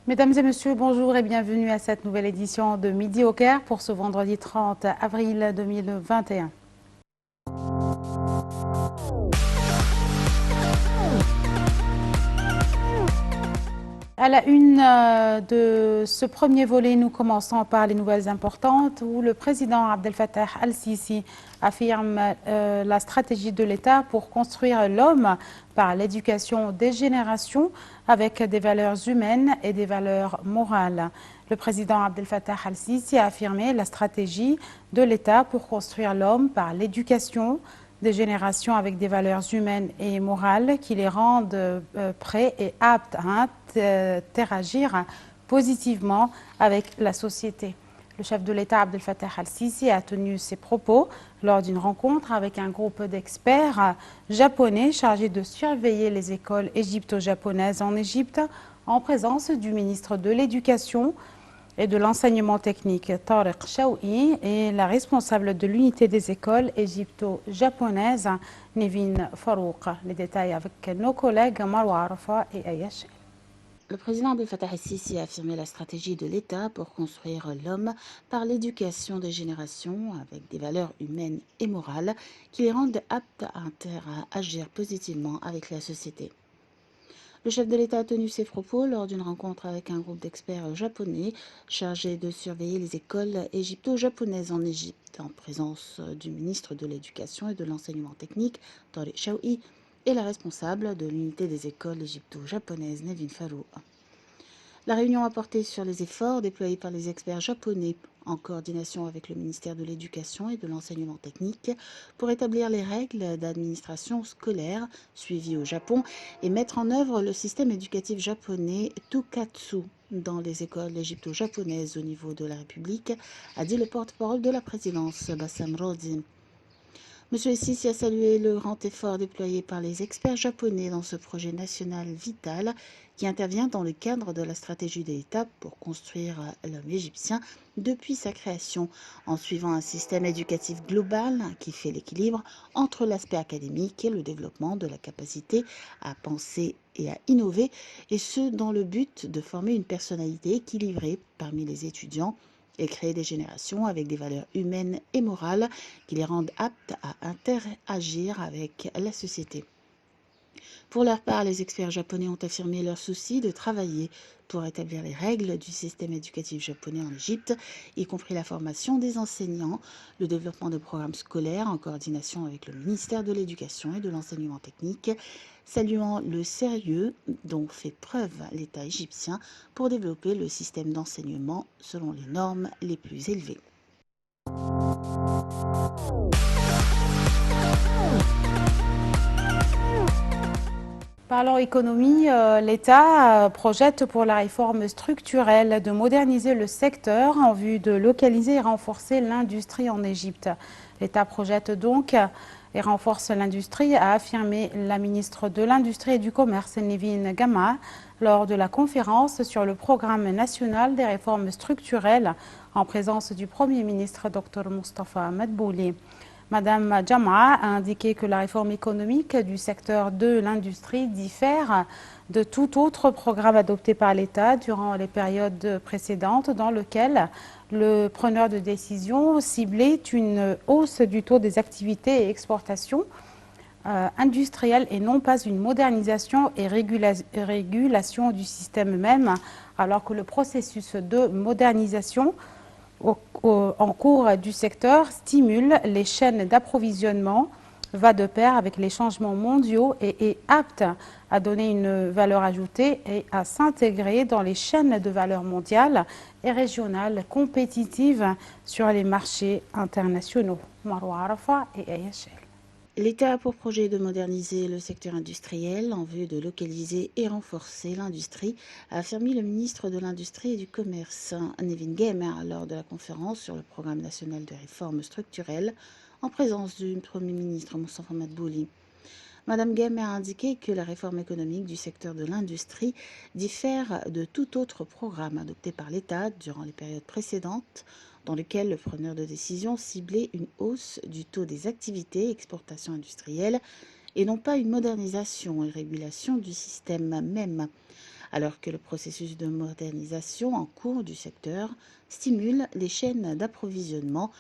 Mesdames et messieurs, bonjour et bienvenue à cette nouvelle édition de Midi au Caire pour ce vendredi 30 avril 2021. À la une de ce premier volet, nous commençons par les nouvelles importantes où le président Abdel Fattah al-Sisi affirme la stratégie de l'État pour construire l'homme par l'éducation des générations avec des valeurs humaines et des valeurs morales. Le président Abdel Fattah al-Sisi a affirmé la stratégie de l'État pour construire l'homme par l'éducation des générations avec des valeurs humaines et morales qui les rendent prêts et aptes à interagir positivement avec la société. Le chef de l'État Abdel Fattah al-Sisi a tenu ses propos lors d'une rencontre avec un groupe d'experts japonais chargés de surveiller les écoles égypto-japonaises en Égypte en présence du ministre de l'Éducation et de l'enseignement technique, Tariq Chaoui, et la responsable de l'unité des écoles égypto-japonaises, Nevin Farouk. Les détails avec nos collègues Marwa Arafa et Ayash. Le président Abdel Fattah el-Sisi a affirmé la stratégie de l'État pour construire l'homme par l'éducation des générations avec des valeurs humaines et morales qui les rendent aptes à interagir positivement avec la société. Le chef de l'État a tenu ses propos lors d'une rencontre avec un groupe d'experts japonais chargé de surveiller les écoles égypto-japonaises en Égypte, en présence du ministre de l'Éducation et de l'Enseignement technique, Tariq Chaoui, et la responsable de l'unité des écoles égypto-japonaises, Nevin Farouk. La réunion a porté sur les efforts déployés par les experts japonais en coordination avec le ministère de l'Éducation et de l'Enseignement technique pour établir les règles d'administration scolaire suivies au Japon et mettre en œuvre le système éducatif japonais Tukatsu dans les écoles égypto-japonaises au niveau de la République, a dit le porte-parole de la présidence, Bassam Rodi. M. Sisi a salué le grand effort déployé par les experts japonais dans ce projet national vital qui intervient dans le cadre de la stratégie de l'État pour construire l'homme égyptien depuis sa création, en suivant un système éducatif global qui fait l'équilibre entre l'aspect académique et le développement de la capacité à penser et à innover, et ce dans le but de former une personnalité équilibrée parmi les étudiants et créer des générations avec des valeurs humaines et morales qui les rendent aptes à interagir avec la société. Pour leur part, les experts japonais ont affirmé leur souci de travailler pour établir les règles du système éducatif japonais en Égypte, y compris la formation des enseignants, le développement de programmes scolaires en coordination avec le ministère de l'Éducation et de l'Enseignement technique, saluant le sérieux dont fait preuve l'État égyptien pour développer le système d'enseignement selon les normes les plus élevées. Parlons économie, l'État projette pour la réforme structurelle de moderniser le secteur en vue de localiser et renforcer l'industrie en Égypte. L'État projette donc et renforce l'industrie, a affirmé la ministre de l'Industrie et du Commerce, Nevin Gama, lors de la conférence sur le programme national des réformes structurelles en présence du Premier ministre Dr Mustafa Madbouli. Madame Jama a indiqué que la réforme économique du secteur de l'industrie diffère de tout autre programme adopté par l'État durant les périodes précédentes dans lequel le preneur de décision ciblait une hausse du taux des activités et exportations industrielles et non pas une modernisation et régulation du système même, alors que le processus de modernisation en cours du secteur stimule les chaînes d'approvisionnement, va de pair avec les changements mondiaux et est apte à donner une valeur ajoutée et à s'intégrer dans les chaînes de valeur mondiales et régionales compétitives sur les marchés internationaux. Marwa Arafa et Ayachel. L'État a pour projet de moderniser le secteur industriel en vue de localiser et renforcer l'industrie, a affirmé le ministre de l'Industrie et du Commerce, Nevin Gemer, lors de la conférence sur le programme national de réforme structurelle en présence du Premier ministre Moustapha Madbouli. Madame Gemer a indiqué que la réforme économique du secteur de l'industrie diffère de tout autre programme adopté par l'État durant les périodes précédentes, dans lequel le preneur de décision ciblait une hausse du taux des activités et exportations industrielles et non pas une modernisation et régulation du système même. alors que le processus de modernisation en cours du secteur stimule les chaînes d'approvisionnement,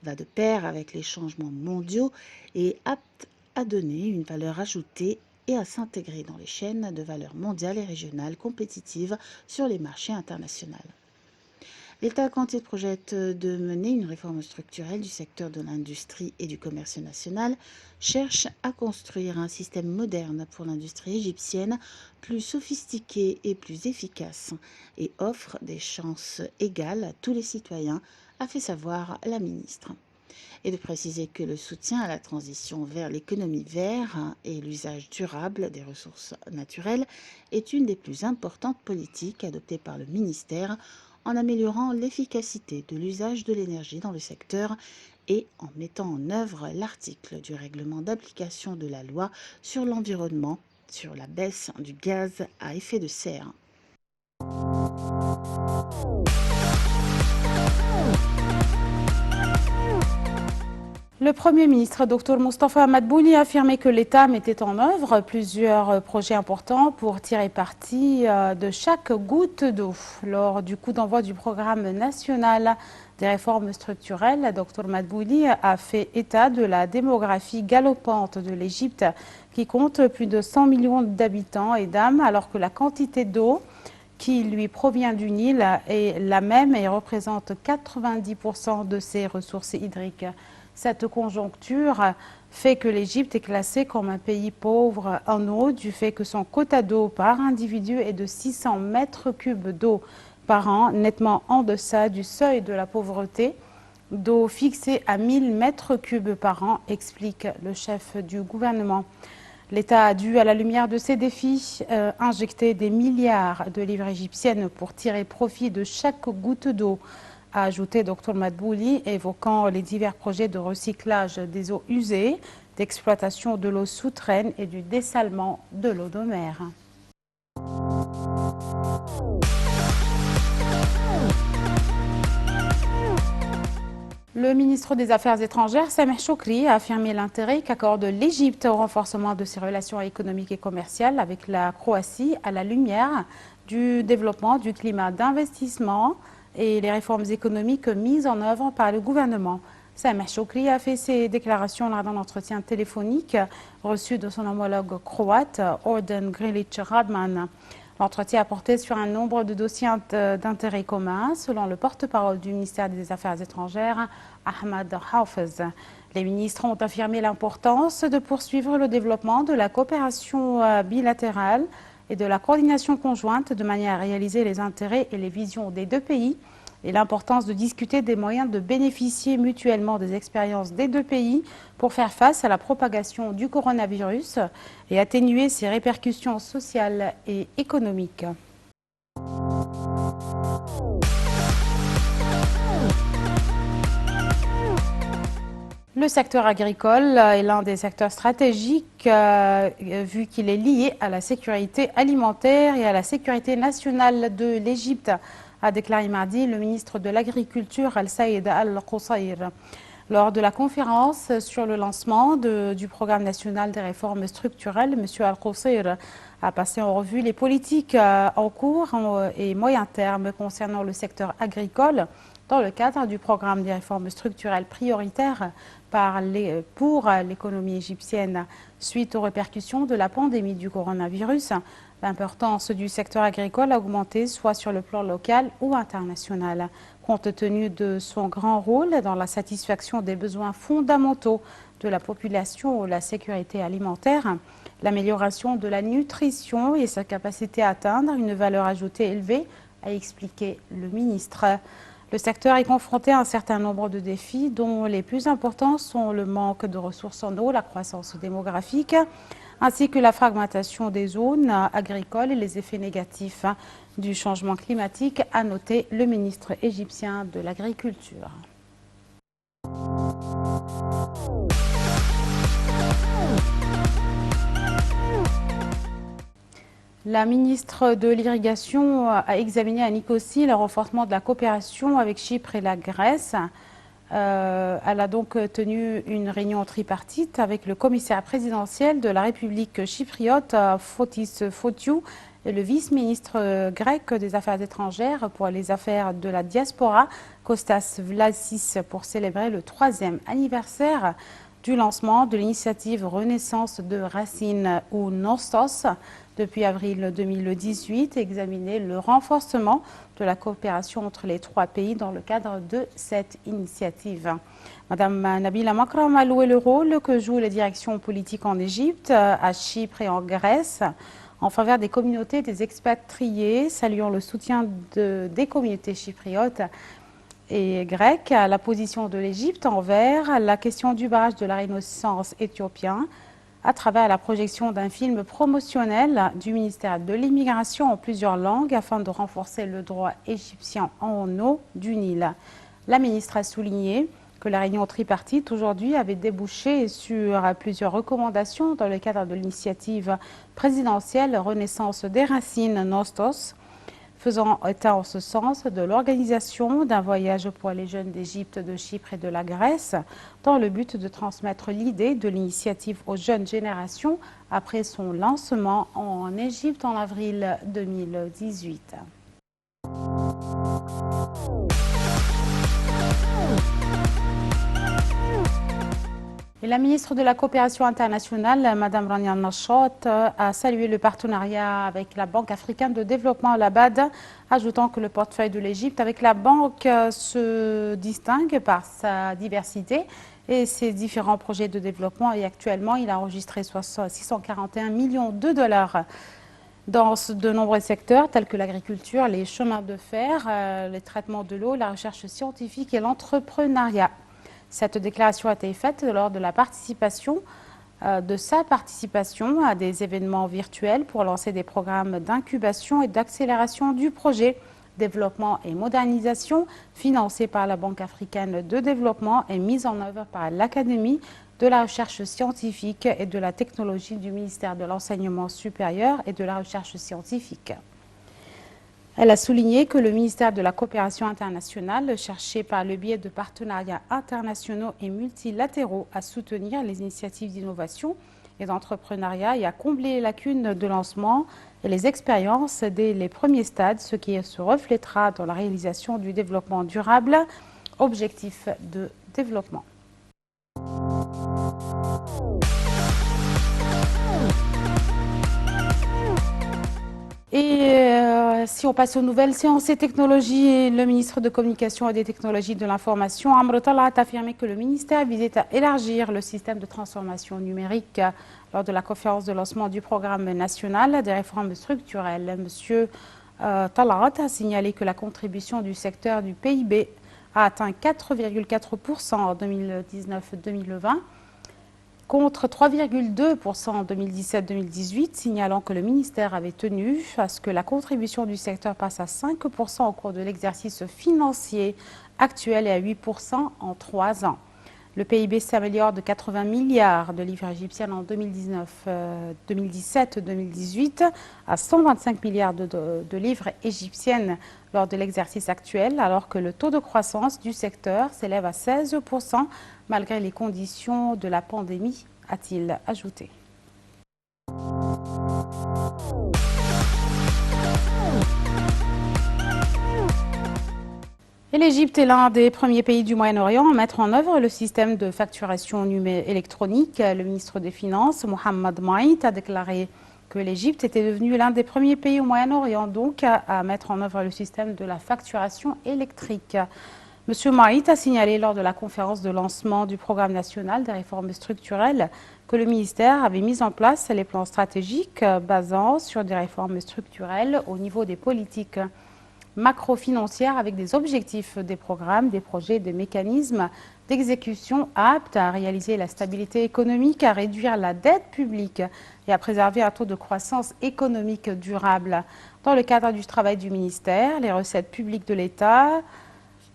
va de pair avec les changements mondiaux et est apte à donner une valeur ajoutée et à s'intégrer dans les chaînes de valeur mondiales et régionales compétitives sur les marchés internationaux. L'État Kanté projette de mener une réforme structurelle du secteur de l'industrie et du commerce national, cherche à construire un système moderne pour l'industrie égyptienne, plus sophistiqué et plus efficace, et offre des chances égales à tous les citoyens, a fait savoir la ministre. Et de préciser que le soutien à la transition vers l'économie verte et l'usage durable des ressources naturelles est une des plus importantes politiques adoptées par le ministère en améliorant l'efficacité de l'usage de l'énergie dans le secteur et en mettant en œuvre l'article du règlement d'application de la loi sur l'environnement sur la baisse du gaz à effet de serre. Le Premier ministre, Dr Moustapha Madbouli, a affirmé que l'État mettait en œuvre plusieurs projets importants pour tirer parti de chaque goutte d'eau. Lors du coup d'envoi du programme national des réformes structurelles, Dr Madbouli a fait état de la démographie galopante de l'Égypte qui compte plus de 100 millions d'habitants et d'âmes, alors que la quantité d'eau qui lui provient du Nil est la même et représente 90% de ses ressources hydriques. Cette conjoncture fait que l'Égypte est classée comme un pays pauvre en eau du fait que son quota d'eau par individu est de 600 mètres cubes d'eau par an, nettement en deçà du seuil de la pauvreté d'eau fixé à 1000 mètres cubes par an, explique le chef du gouvernement. L'État a dû, à la lumière de ces défis, injecter des milliards de livres égyptiennes pour tirer profit de chaque goutte d'eau, a ajouté Dr Madbouli, évoquant les divers projets de recyclage des eaux usées, d'exploitation de l'eau souterraine et du dessalement de l'eau de mer. Le ministre des Affaires étrangères, Sameh Choukri, a affirmé l'intérêt qu'accorde l'Égypte au renforcement de ses relations économiques et commerciales avec la Croatie à la lumière du développement du climat d'investissement et les réformes économiques mises en œuvre par le gouvernement. Sameh Choukri a fait ses déclarations lors d'un entretien téléphonique reçu de son homologue croate, Ordan Grlić Radman. L'entretien a porté sur un nombre de dossiers d'intérêt commun, selon le porte-parole du ministère des Affaires étrangères, Ahmad Hafez. Les ministres ont affirmé l'importance de poursuivre le développement de la coopération bilatérale et de la coordination conjointe de manière à réaliser les intérêts et les visions des deux pays et l'importance de discuter des moyens de bénéficier mutuellement des expériences des deux pays pour faire face à la propagation du coronavirus et atténuer ses répercussions sociales et économiques. Le secteur agricole est l'un des secteurs stratégiques vu qu'il est lié à la sécurité alimentaire et à la sécurité nationale de l'Égypte, a déclaré mardi le ministre de l'Agriculture Al-Saïd Al-Qusayr. Lors de la conférence sur le lancement du programme national des réformes structurelles, M. Al-Qusayr a passé en revue les politiques en cours et moyen terme concernant le secteur agricole dans le cadre du programme des réformes structurelles prioritaires pour l'économie égyptienne. Suite aux répercussions de la pandémie du coronavirus, l'importance du secteur agricole a augmenté soit sur le plan local ou international. Compte tenu de son grand rôle dans la satisfaction des besoins fondamentaux de la population ou la sécurité alimentaire, l'amélioration de la nutrition et sa capacité à atteindre une valeur ajoutée élevée, a expliqué le ministre. Le secteur est confronté à un certain nombre de défis, dont les plus importants sont le manque de ressources en eau, la croissance démographique, ainsi que la fragmentation des zones agricoles et les effets négatifs du changement climatique, a noté le ministre égyptien de l'Agriculture. La ministre de l'Irrigation a examiné à Nicosie le renforcement de la coopération avec Chypre et la Grèce Elle a donc tenu une réunion tripartite avec le commissaire présidentiel de la République chypriote, Fotis Fotiou, et le vice-ministre grec des Affaires étrangères pour les affaires de la diaspora, Kostas Vlasis, pour célébrer le 3e anniversaire du lancement de l'initiative Renaissance de Racine ou Nostos depuis avril 2018 et examiner le renforcement de la coopération entre les 3 pays dans le cadre de cette initiative. Madame Nabila Makram a loué le rôle que jouent les directions politiques en Égypte, à Chypre et en Grèce en faveur des communautés des expatriés, saluant le soutien des communautés chypriotes et grecques à la position de l'Égypte envers la question du barrage de la Renaissance éthiopien à travers la projection d'un film promotionnel du ministère de l'Immigration en plusieurs langues afin de renforcer le droit égyptien en eau du Nil. La ministre a souligné que la réunion tripartite aujourd'hui avait débouché sur plusieurs recommandations dans le cadre de l'initiative présidentielle Renaissance des Racines Nostos, faisant état en ce sens de l'organisation d'un voyage pour les jeunes d'Égypte, de Chypre et de la Grèce, dans le but de transmettre l'idée de l'initiative aux jeunes générations après son lancement en Égypte en avril 2018. Et la ministre de la Coopération internationale, Mme Rania Nachot, a salué le partenariat avec la Banque africaine de développement, la BAD, ajoutant que le portefeuille de l'Égypte avec la banque se distingue par sa diversité et ses différents projets de développement. Et actuellement, il a enregistré 641 millions de dollars dans de nombreux secteurs tels que l'agriculture, les chemins de fer, les traitements de l'eau, la recherche scientifique et l'entrepreneuriat. Cette déclaration a été faite lors de sa participation à des événements virtuels pour lancer des programmes d'incubation et d'accélération du projet développement et modernisation financés par la Banque africaine de développement et mis en œuvre par l'Académie de la recherche scientifique et de la technologie du ministère de l'Enseignement supérieur et de la recherche scientifique. Elle a souligné que le ministère de la Coopération internationale cherchait par le biais de partenariats internationaux et multilatéraux à soutenir les initiatives d'innovation et d'entrepreneuriat et à combler les lacunes de lancement et les expériences dès les premiers stades, ce qui se reflètera dans la réalisation du développement durable, objectif de développement. Et si on passe aux nouvelles sciences et technologies, le ministre de Communication et des Technologies de l'Information, Amr Talat, a affirmé que le ministère visait à élargir le système de transformation numérique lors de la conférence de lancement du programme national des réformes structurelles. Monsieur Talat a signalé que la contribution du secteur du PIB a atteint 4,4% en 2019-2020, contre 3,2% en 2017-2018, signalant que le ministère avait tenu à ce que la contribution du secteur passe à 5% au cours de l'exercice financier actuel et à 8% en 3 ans. Le PIB s'améliore de 80 milliards de livres égyptiennes en 2017-2018 à 125 milliards de livres égyptiennes lors de l'exercice actuel, alors que le taux de croissance du secteur s'élève à 16% malgré les conditions de la pandémie, a-t-il ajouté. Et l'Égypte est l'un des premiers pays du Moyen-Orient à mettre en œuvre le système de facturation électronique. Le ministre des Finances, Mohamed Maït, a déclaré que l'Égypte était devenue l'un des premiers pays au Moyen-Orient donc à mettre en œuvre le système de la facturation électrique. Monsieur Maït a signalé lors de la conférence de lancement du programme national des réformes structurelles que le ministère avait mis en place les plans stratégiques basant sur des réformes structurelles au niveau des politiques macro-financières avec des objectifs, des programmes, des projets, des mécanismes d'exécution aptes à réaliser la stabilité économique, à réduire la dette publique et à préserver un taux de croissance économique durable. Dans le cadre du travail du ministère, les recettes publiques de l'État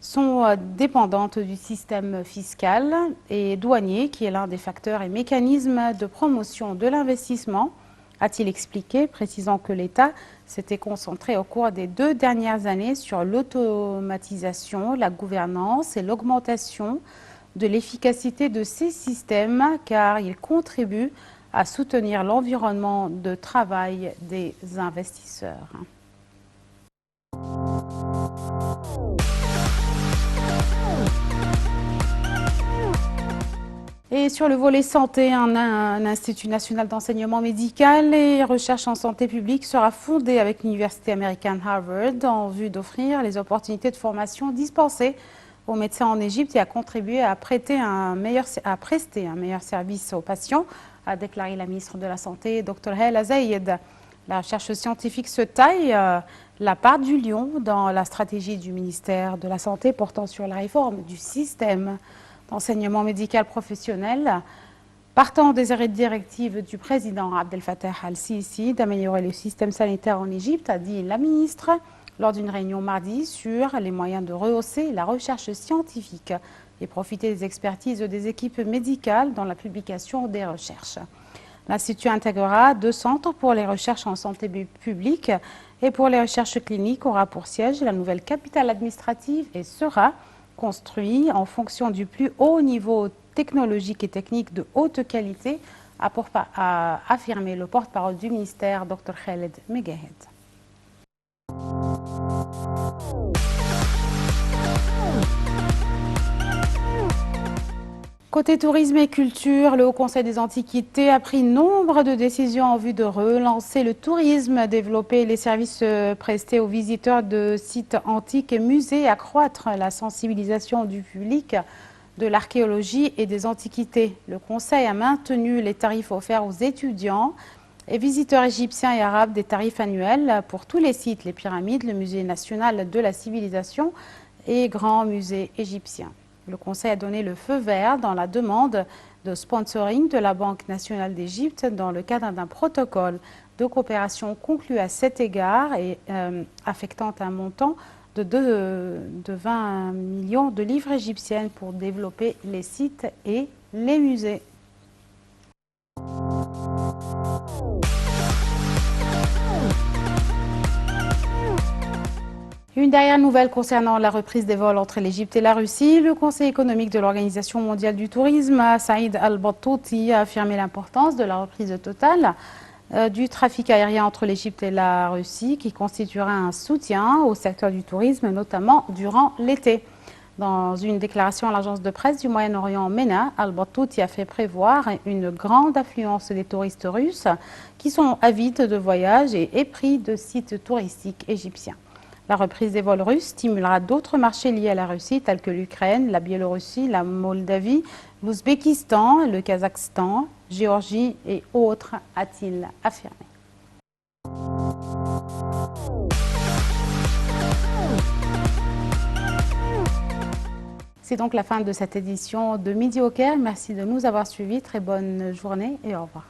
sont dépendantes du système fiscal et douanier qui est l'un des facteurs et mécanismes de promotion de l'investissement a-t-il expliqué, précisant que l'État s'était concentré au cours des 2 dernières années sur l'automatisation, la gouvernance et l'augmentation de l'efficacité de ces systèmes car ils contribuent à soutenir l'environnement de travail des investisseurs. Et sur le volet santé, un institut national d'enseignement médical et recherche en santé publique sera fondé avec l'université américaine Harvard en vue d'offrir les opportunités de formation dispensées aux médecins en Égypte et à contribuer à prester un meilleur service aux patients, a déclaré la ministre de la Santé, Dr Hala Zayed. La recherche scientifique se taille la part du lion dans la stratégie du ministère de la Santé portant sur la réforme du système d'enseignement médical professionnel, partant des arrêts de directive du président Abdel Fattah al-Sisi d'améliorer le système sanitaire en Égypte, a dit la ministre lors d'une réunion mardi sur les moyens de rehausser la recherche scientifique et profiter des expertises des équipes médicales dans la publication des recherches. L'Institut intégrera 2 centres pour les recherches en santé publique et pour les recherches cliniques, aura pour siège la nouvelle capitale administrative et sera construit en fonction du plus haut niveau technologique et technique de haute qualité, a affirmé le porte-parole du ministère, Dr Khaled Megahed. Côté tourisme et culture, le Haut Conseil des Antiquités a pris nombre de décisions en vue de relancer le tourisme, développer les services prestés aux visiteurs de sites antiques et musées, accroître la sensibilisation du public de l'archéologie et des antiquités. Le Conseil a maintenu les tarifs offerts aux étudiants et visiteurs égyptiens et arabes, des tarifs annuels pour tous les sites, les pyramides, le musée national de la civilisation et grands musées égyptiens. Le Conseil a donné le feu vert dans la demande de sponsoring de la Banque nationale d'Égypte dans le cadre d'un protocole de coopération conclu à cet égard et affectant un montant de 20 millions de livres égyptiennes pour développer les sites et les musées. Une dernière nouvelle concernant la reprise des vols entre l'Égypte et la Russie. Le Conseil économique de l'Organisation mondiale du tourisme, Saïd Al-Battouti, a affirmé l'importance de la reprise totale du trafic aérien entre l'Égypte et la Russie, qui constituera un soutien au secteur du tourisme, notamment durant l'été. Dans une déclaration à l'agence de presse du Moyen-Orient MENA, Al-Battouti a fait prévoir une grande affluence des touristes russes qui sont avides de voyages et épris de sites touristiques égyptiens. La reprise des vols russes stimulera d'autres marchés liés à la Russie, tels que l'Ukraine, la Biélorussie, la Moldavie, l'Ouzbékistan, le Kazakhstan, Géorgie et autres, a-t-il affirmé. C'est donc la fin de cette édition de Midi au Caire. Merci de nous avoir suivis. Très bonne journée et au revoir.